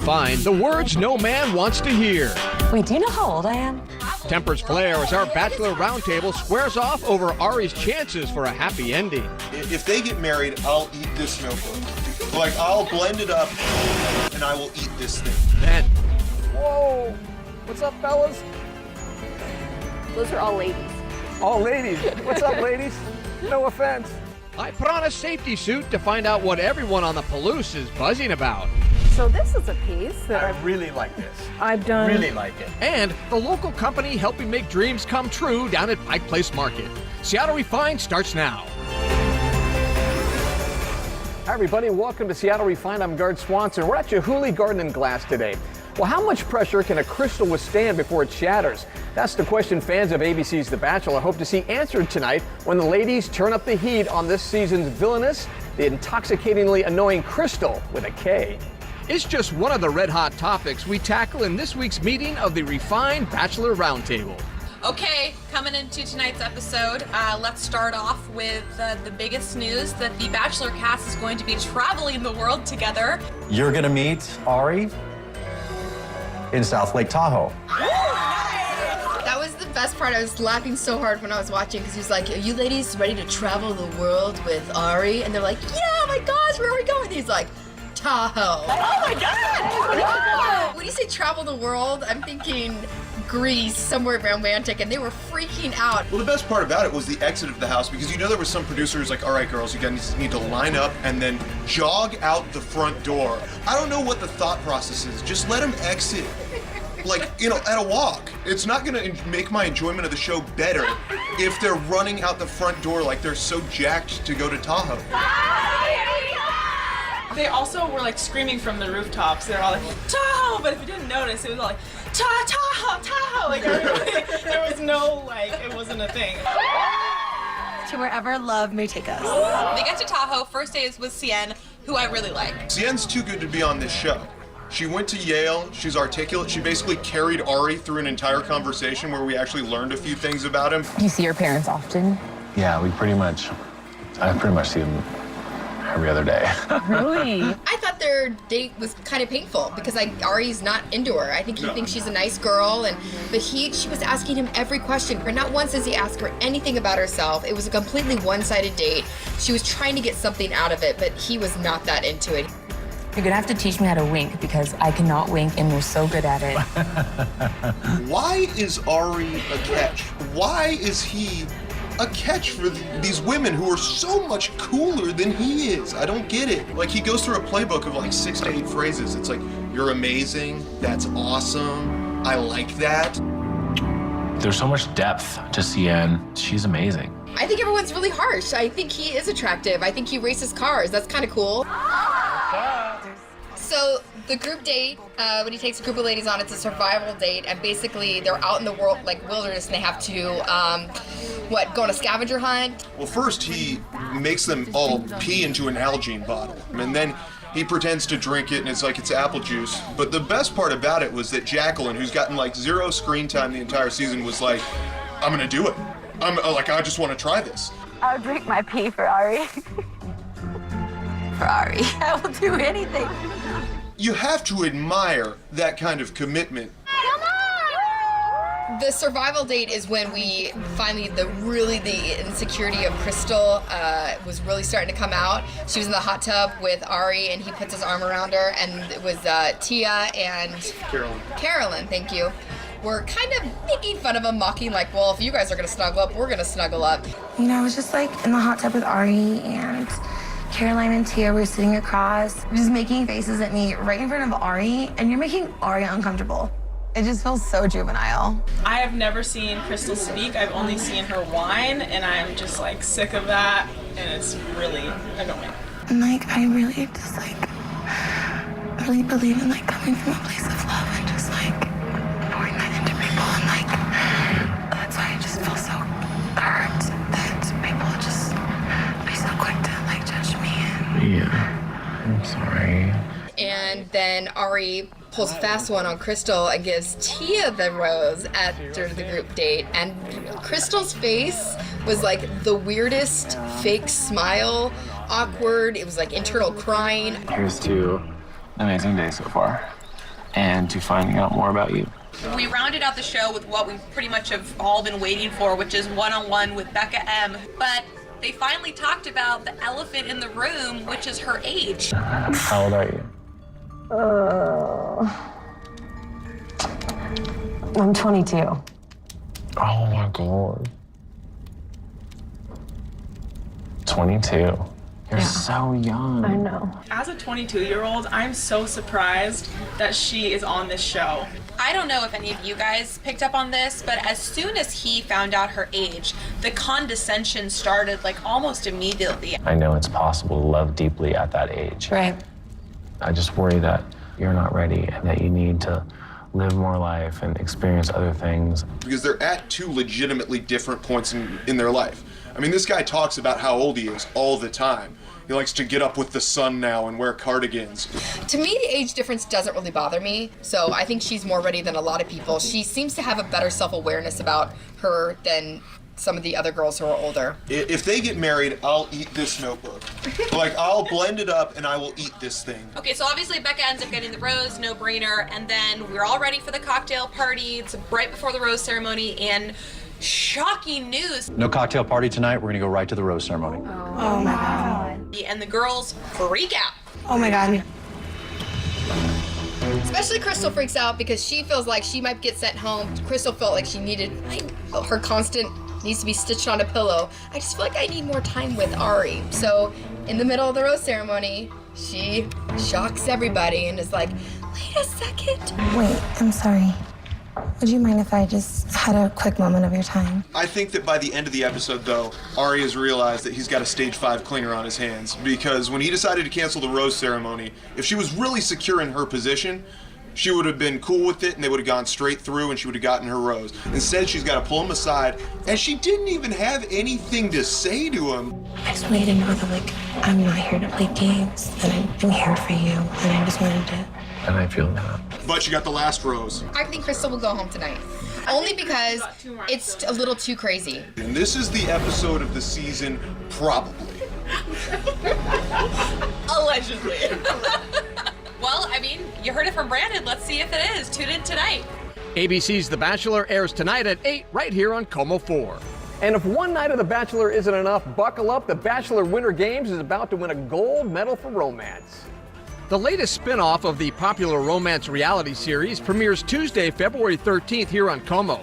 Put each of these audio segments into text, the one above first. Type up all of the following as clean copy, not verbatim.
find the words no man wants to hear. Wait, do you know how old I am? Tempers flare as our Bachelor Roundtable squares off over Ari's chances for a happy ending. If they get married, I'll eat this notebook. Like, I'll blend it up and I will eat this thing. Then, Whoa! What's up, fellas? Those are all ladies. All ladies. What's up, ladies? No offense. I put on a safety suit to find out what everyone on the Palouse is buzzing about. So this is a piece that I really like this. I've done. Really like it. And the local company helping make dreams come true down at Pike Place Market. Seattle Refined starts now. Hi, everybody. Welcome to Seattle Refined. I'm Gard Swanson. We're at Chihuly Garden and Glass today. Well, how much pressure can a crystal withstand before it shatters? That's the question fans of ABC's The Bachelor hope to see answered tonight when the ladies turn up the heat on this season's villainous, the intoxicatingly annoying Crystal with a K. It's just one of the red-hot topics we tackle in this week's meeting of the Refined Bachelor Roundtable. Okay, coming into tonight's episode, let's start off with the biggest news that the Bachelor cast is going to be traveling the world together. You're gonna meet Ari in South Lake Tahoe. That was the best part. I was laughing so hard when I was watching because he was like, "Are you ladies ready to travel the world with Ari?" And they're like, "Yeah, my gosh, where are we going?" And he's like, "Tahoe." Oh my God! When you say travel the world, I'm thinking Greece, somewhere romantic, and they were freaking out. Well, the best part about it was the exit of the house, because you know there were some producers like, all right, girls, you guys need to line up and then jog out the front door. I don't know what the thought process is. Just let them exit. Like, you know, at a walk. It's not gonna make my enjoyment of the show better if they're running out the front door like they're so jacked to go to Tahoe. They also were like screaming from the rooftops. They're all like, Tahoe! But if you didn't notice, it was all like, Tahoe, Tahoe! Like everybody, there was no, like, it wasn't a thing. To wherever love may take us. They get to Tahoe. First day is with Cien, who I really like. Cien's too good to be on this show. She went to Yale, she's articulate, she basically carried Ari through an entire conversation where we actually learned a few things about him. Do you see your parents often? Yeah, I pretty much see him every other day. Really? I thought their date was kind of painful because Ari's not into her. I think he thinks she's a nice girl, but she was asking him every question. And not once does he ask her anything about herself. It was a completely one-sided date. She was trying to get something out of it, but he was not that into it. You're gonna have to teach me how to wink because I cannot wink and you're so good at it. Why is Ari a catch? Why is he a catch for these women who are so much cooler than he is? I don't get it. Like, he goes through a playbook of like 6 to 8 phrases. It's like, you're amazing, that's awesome, I like that. There's so much depth to Cien. She's amazing. I think everyone's really harsh. I think he is attractive. I think he races cars. That's kind of cool. So the group date, when he takes a group of ladies on, it's a survival date, and basically they're out in the world, like wilderness, and they have to, go on a scavenger hunt? Well, first he makes them all pee into an Algene bottle, and then he pretends to drink it, and it's like it's apple juice. But the best part about it was that Jacqueline, who's gotten like 0 screen time the entire season, was like, I'm gonna do it. I just want to try this. I'll drink my pee for Ari. For Ari. I will do anything. You have to admire that kind of commitment. The survival date is when we finally, the insecurity of Crystal was really starting to come out. She was in the hot tub with Ari, and he puts his arm around her, and it was Tia and Carolyn, thank you. We're kind of making fun of him, mocking like, well, if you guys are gonna snuggle up, we're gonna snuggle up. You know, I was just like in the hot tub with Ari, and Caroline and Tia were sitting across, just making faces at me right in front of Ari, and you're making Ari uncomfortable. It just feels so juvenile. I have never seen Crystal speak. I've only seen her whine, and I'm just like sick of that, and it's really annoying. And like, I really just like, really believe in like coming from a place of love and just like pouring that into people, and like, that's why I just feel so hurt that people just be so quick to like judge me. Yeah, I'm sorry. And then Ari pulls a fast one on Crystal and gives Tia the rose after the group date. And Crystal's face was like the weirdest fake smile, awkward. It was like internal crying. Here's to amazing day so far. and to finding out more about you. We rounded out the show with what we pretty much have all been waiting for, which is one-on-one with Becca M. But they finally talked about the elephant in the room, which is her age. How old are you? I'm 22. Oh my God. 22. You're so young. I know. As a 22-year-old, I'm so surprised that she is on this show. I don't know if any of you guys picked up on this, but as soon as he found out her age, the condescension started like almost immediately. I know it's possible to love deeply at that age. Right. I just worry that you're not ready and that you need to live more life and experience other things. Because they're at two legitimately different points in their life. I mean, this guy talks about how old he is all the time. He likes to get up with the sun now and wear cardigans. To me, the age difference doesn't really bother me, so I think she's more ready than a lot of people. She seems to have a better self-awareness about her than some of the other girls who are older. If they get married, I'll eat this notebook. Like, I'll blend it up and I will eat this thing. Okay, so obviously Becca ends up getting the rose, no brainer, and then we're all ready for the cocktail party. It's right before the rose ceremony, and shocking news. No cocktail party tonight. We're gonna go right to the rose ceremony. Oh my God. And the girls freak out. Oh my God. Especially Crystal freaks out because she feels like she might get sent home. Crystal felt like she needed, her constant needs to be stitched on a pillow. I just feel like I need more time with Ari. So in the middle of the rose ceremony, she shocks everybody and is like, wait a second. Wait, I'm sorry. Would you mind if I just had a quick moment of your time? I think that by the end of the episode, though, Ari has realized that he's got a stage 5 clinger on his hands, because when he decided to cancel the rose ceremony, if she was really secure in her position, she would have been cool with it and they would have gone straight through and she would have gotten her rose. Instead, she's got to pull him aside, and she didn't even have anything to say to him. I just wanted to know that, like, I'm not here to play games, and I'm here for you, and I just wanted to... And I feel that. But she got the last rose. I think Crystal will go home tonight. Only because it's a little too crazy. And this is the episode of the season, probably. Allegedly. Well, I mean, you heard it from Brandon. Let's see if it is. Tune in tonight. ABC's The Bachelor airs tonight at 8 right here on Como 4. And if one night of The Bachelor isn't enough, buckle up. The Bachelor Winter Games is about to win a gold medal for romance. The latest spin-off of the popular romance reality series premieres Tuesday, February 13th here on Como.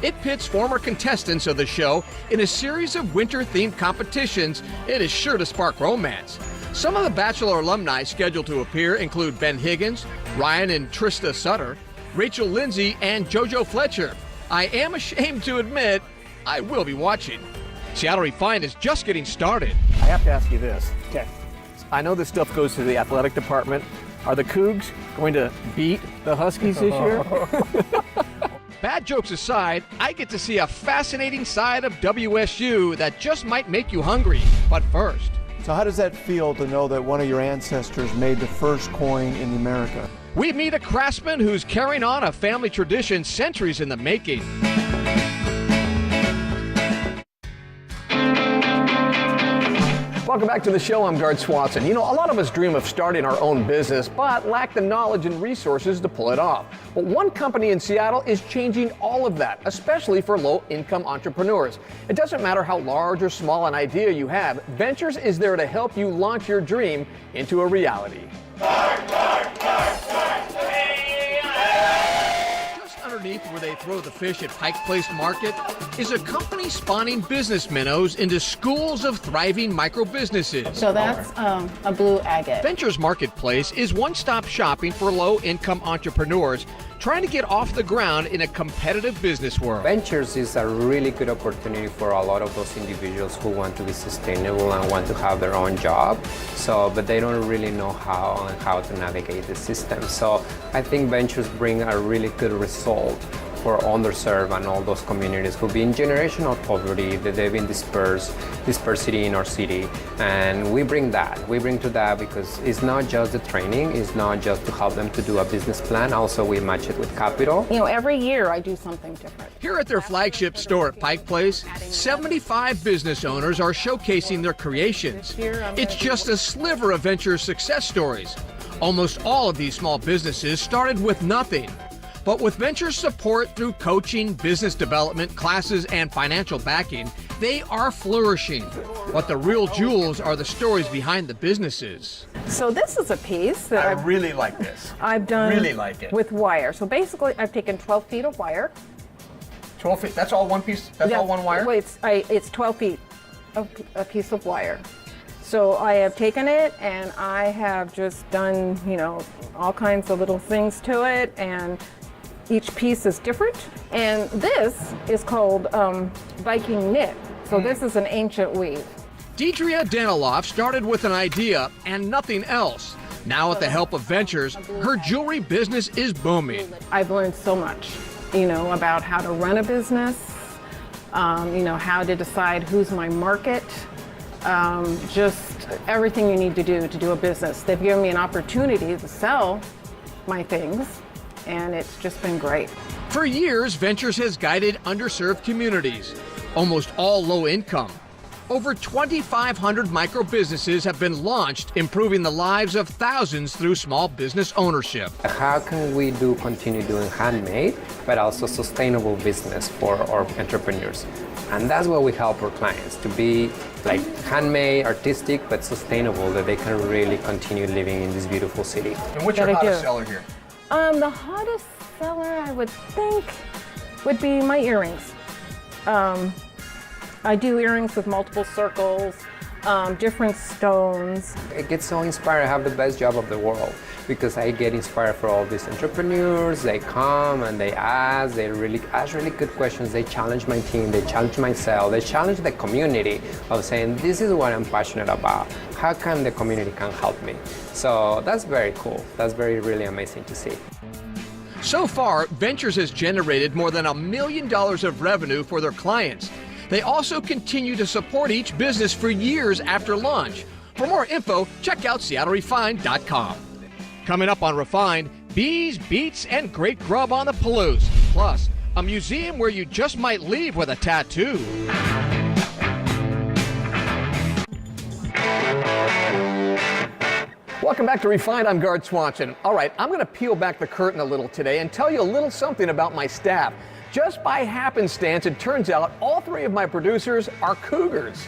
It pits former contestants of the show in a series of winter-themed competitions. It is sure to spark romance. Some of the Bachelor alumni scheduled to appear include Ben Higgins, Ryan and Trista Sutter, Rachel Lindsay, and JoJo Fletcher. I am ashamed to admit I will be watching. Seattle Refined is just getting started. I have to ask you this. Okay. I know this stuff goes to the athletic department. Are the Cougs going to beat the Huskies this year? Bad jokes aside, I get to see a fascinating side of WSU that just might make you hungry. But first. So how does that feel to know that one of your ancestors made the first coin in America? We meet a craftsman who's carrying on a family tradition centuries in the making. Welcome back to the show. I'm Gard Swanson. You know, a lot of us dream of starting our own business, but lack the knowledge and resources to pull it off. But one company in Seattle is changing all of that, especially for low-income entrepreneurs. It doesn't matter how large or small an idea you have, Ventures is there to help you launch your dream into a reality. Underneath where they throw the fish at Pike Place Market is a company spawning business minnows into schools of thriving micro businesses. So that's a blue agate. Ventures Marketplace is one-stop shopping for low-income entrepreneurs trying to get off the ground in a competitive business world. Ventures is a really good opportunity for a lot of those individuals who want to be sustainable and want to have their own job, but they don't really know how to navigate the system. So I think Ventures bring a really good result for underserved and all those communities who've been generational poverty, that they've been dispersity in our city. And we bring that. We bring to that because it's not just the training, it's not just to help them to do a business plan, also we match it with capital. You know, every year I do something different. Here at their flagship store at Pike Place, 75 business owners are showcasing their creations. It's just a sliver of Ventures success stories. Almost all of these small businesses started with nothing. But with Ventures' support through coaching, business development, classes, and financial backing, they are flourishing. But the real jewels are the stories behind the businesses. So this is a piece that I really like this. I've done Really like it. with wire. So basically, I've taken 12 feet of wire. 12 feet, that's all one piece? That's all one wire? Wait, it's 12 feet of a piece of wire. So I have taken it and I have just done, you know, all kinds of little things to it, and each piece is different. And this is called Viking knit. So this is an ancient weave. Deidria Daniloff started with an idea and nothing else. Now with the help of Ventures, her jewelry business is booming. I've learned so much, you know, about how to run a business, you know, how to decide who's my market, just everything you need to do a business. They've given me an opportunity to sell my things, and it's just been great. For years, Ventures has guided underserved communities, almost all low income. Over 2,500 micro businesses have been launched, improving the lives of thousands through small business ownership. How can we continue doing handmade, but also sustainable business for our entrepreneurs? And that's what we help our clients, to be like handmade, artistic, but sustainable, that they can really continue living in this beautiful city. And what's your hottest seller here? The hottest seller, I would think, would be my earrings. I do earrings with multiple circles, different stones. I get so inspired. I have the best job of the world because I get inspired for all these entrepreneurs. They come and they ask, they really ask really good questions. They challenge my team, they challenge myself, they challenge the community of saying, this is what I'm passionate about. How can the community can help me? So that's very cool. That's really amazing to see. So far, Ventures has generated more than $1 million of revenue for their clients. They also continue to support each business for years after launch. For more info, check out SeattleRefined.com. Coming up on Refined, bees, beats, and great grub on the Palouse. Plus, a museum where you just might leave with a tattoo. Welcome back to Refined. I'm Gard Swanson. All right, I'm going to peel back the curtain a little today and tell you a little something about my staff. Just by happenstance, it turns out all three of my producers are Cougars.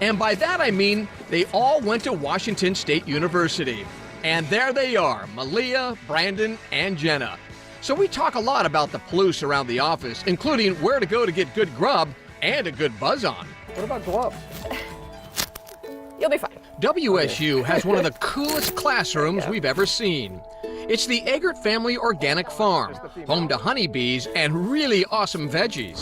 And by that I mean they all went to Washington State University. And there they are, Malia, Brandon, and Jenna. So we talk a lot about the Palouse around the office, including where to go to get good grub and a good buzz on. What about gloves? You'll be fine. WSU has one of the coolest classrooms we've ever seen. It's the Eggert Family Organic Farm, home to honeybees and really awesome veggies.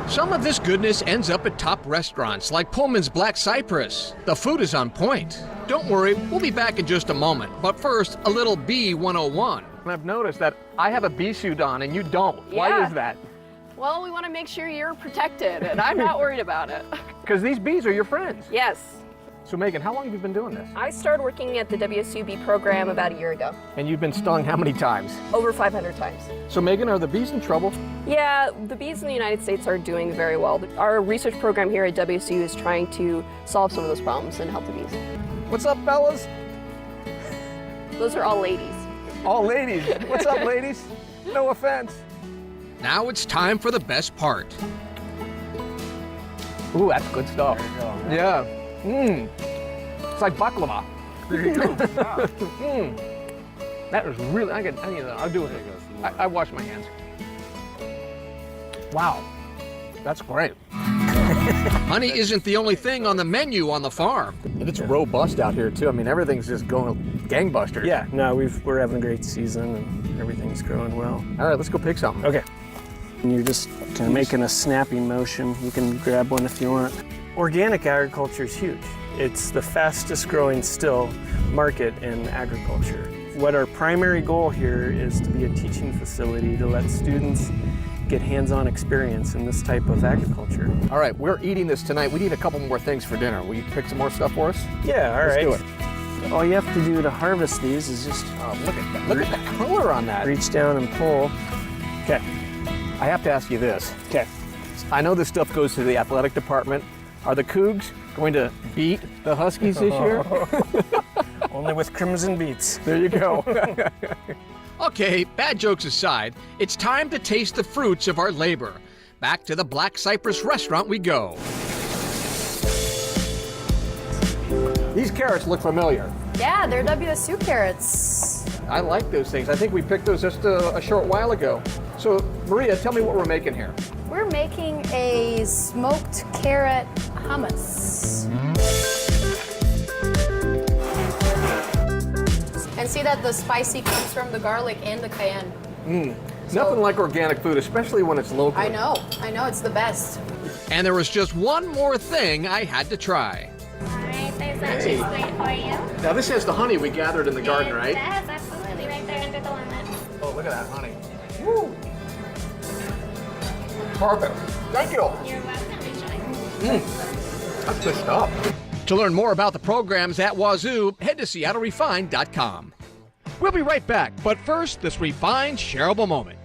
Some of this goodness ends up at top restaurants like Pullman's Black Cypress. The food is on point. Don't worry, we'll be back in just a moment. But first, a little Bee 101. And I've noticed that I have a bee suit on and you don't. Why Yeah. is that? Well, we want to make sure you're protected, and I'm not worried about it. Because these bees are your friends. Yes. So Megan, how long have you been doing this? I started working at the WSU bee program about a year ago. And you've been stung how many times? Over 500 times. So Megan, are the bees in trouble? Yeah, the bees in the United States are doing very well. Our research program here at WSU is trying to solve some of those problems and help the bees. What's up, fellas? Those are all ladies. All ladies. What's up, ladies? No offense. Now it's time for the best part. Ooh, that's good stuff. There you go. Yeah. Mmm. It's like baklava. There you go. That is really, I'll do it. I wash my hands. Wow. That's great. Honey isn't the only thing on the menu on the farm. And it's robust out here too. I mean, everything's just going gangbusters. Yeah, no, we're having a great season and everything's growing well. All right, let's go pick something. Okay. And you're just kind of making a snapping motion. You can grab one if you want. Organic agriculture is huge. It's the fastest growing still market in agriculture. What our primary goal here is to be a teaching facility to let students get hands-on experience in this type of agriculture. All right, we're eating this tonight. We need a couple more things for dinner. Will you pick some more stuff for us? Yeah, all right. Let's do it. All you have to do to harvest these is just look at that. Look at the color on that. Reach down and pull. Okay. I have to ask you this. Okay. I know this stuff goes to the athletic department. Are the Cougs going to beat the Huskies this year? Only with Crimson Beets. There you go. Okay, bad jokes aside, it's time to taste the fruits of our labor. Back to the Black Cypress restaurant we go. These carrots look familiar. Yeah, they're WSU carrots. I like those things. I think we picked those just a short while ago. So, Maria, tell me what we're making here. We're making a smoked carrot hummus. And see that the spicy comes from the garlic and the cayenne. Nothing like organic food, especially when it's local. I know, it's the best. And there was just one more thing I had to try. Alright, there's a Hey. cheese plate for you. Now this has the honey we gathered in the garden, right? Yes, absolutely, right there under the lemon. Oh, look at that honey. Woo! Perfect. Thank you. You're welcome, enjoy. That's good stuff. To learn more about the programs at Wazoo, head to SeattleRefined.com. We'll be right back, but first, this refined, shareable moment.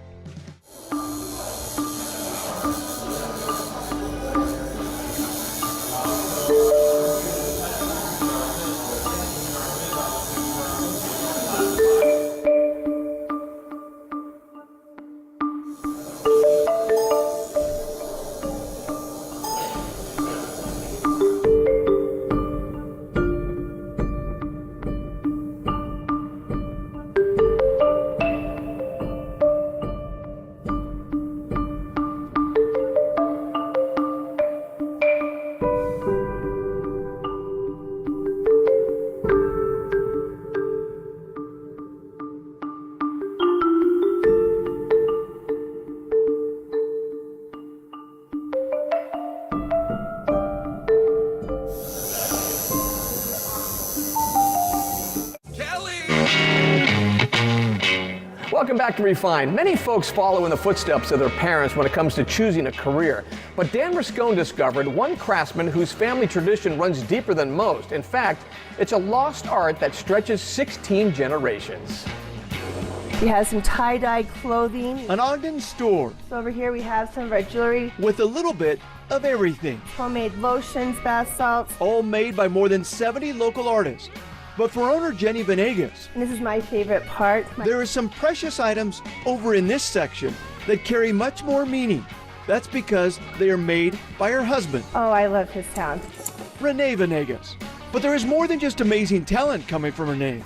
Welcome back to Refined. Many folks follow in the footsteps of their parents when it comes to choosing a career. But Dan Riscone discovered one craftsman whose family tradition runs deeper than most. In fact, it's a lost art that stretches 16 generations. We have some tie-dye clothing. An Ogden store So over here we have some of our jewelry, with a little bit of everything. homemade lotions, bath salts. All made by more than 70 local artists. But for owner Jenny Venegas, And this is my favorite part. there are some precious items over in this section that carry much more meaning. That's because they are made by her husband, Oh, I love his sound. Rene Venegas. But there is more than just amazing talent coming from Rene.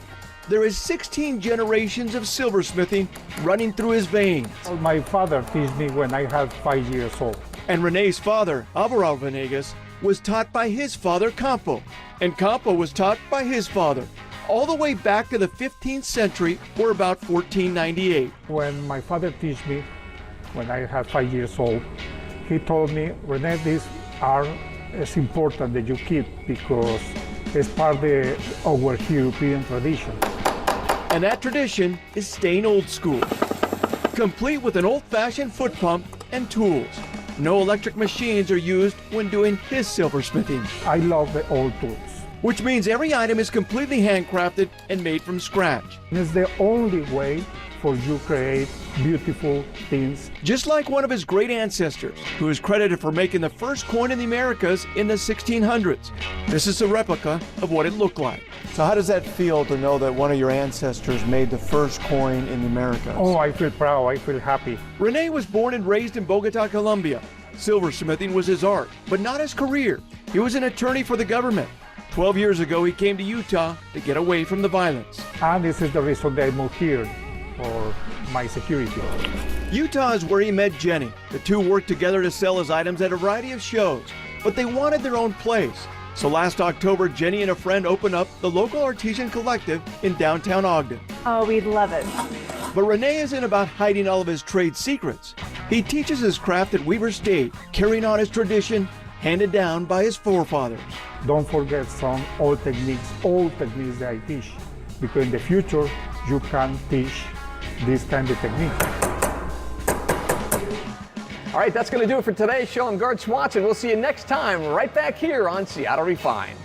There is 16 generations of silversmithing running through his veins. My father taught me when I had 5 years old. And Rene's father, Alvaro Venegas, was taught by his father, Campo. And Campo was taught by his father, all the way back to the 15th century, or about 1498. When my father taught me, when I had 5 years old, he told me, Rene, these are as important that you keep because it's part of our European tradition. And that tradition is staying old school, complete with an old-fashioned foot pump and tools. No electric machines are used when doing his silversmithing. I love the old tools. Which means every item is completely handcrafted and made from scratch. And it's the only way for you to create beautiful things. Just like one of his great ancestors, who is credited for making the first coin in the Americas in the 1600s. This is a replica of what it looked like. So how does that feel to know that one of your ancestors made the first coin in the Americas? Oh, I feel proud, I feel happy. Rene was born and raised in Bogota, Colombia. Silversmithing was his art, but not his career. He was an attorney for the government. 12 years ago, he came to Utah to get away from the violence. And this is the reason that I moved here, for my security. Utah is where he met Jenny. The two worked together to sell his items at a variety of shows, but they wanted their own place. So last October, Jenny and a friend opened up the local Artesian Collective in downtown Ogden. Oh, we'd love it. But Rene isn't about hiding all of his trade secrets. He teaches his craft at Weaver State, carrying on his tradition handed down by his forefathers. Don't forget some old techniques that I teach, because in the future you can teach this kind of technique. All right, that's going to do it for today's show. I'm Gard Swanson. We'll see you next time right back here on Seattle Refined.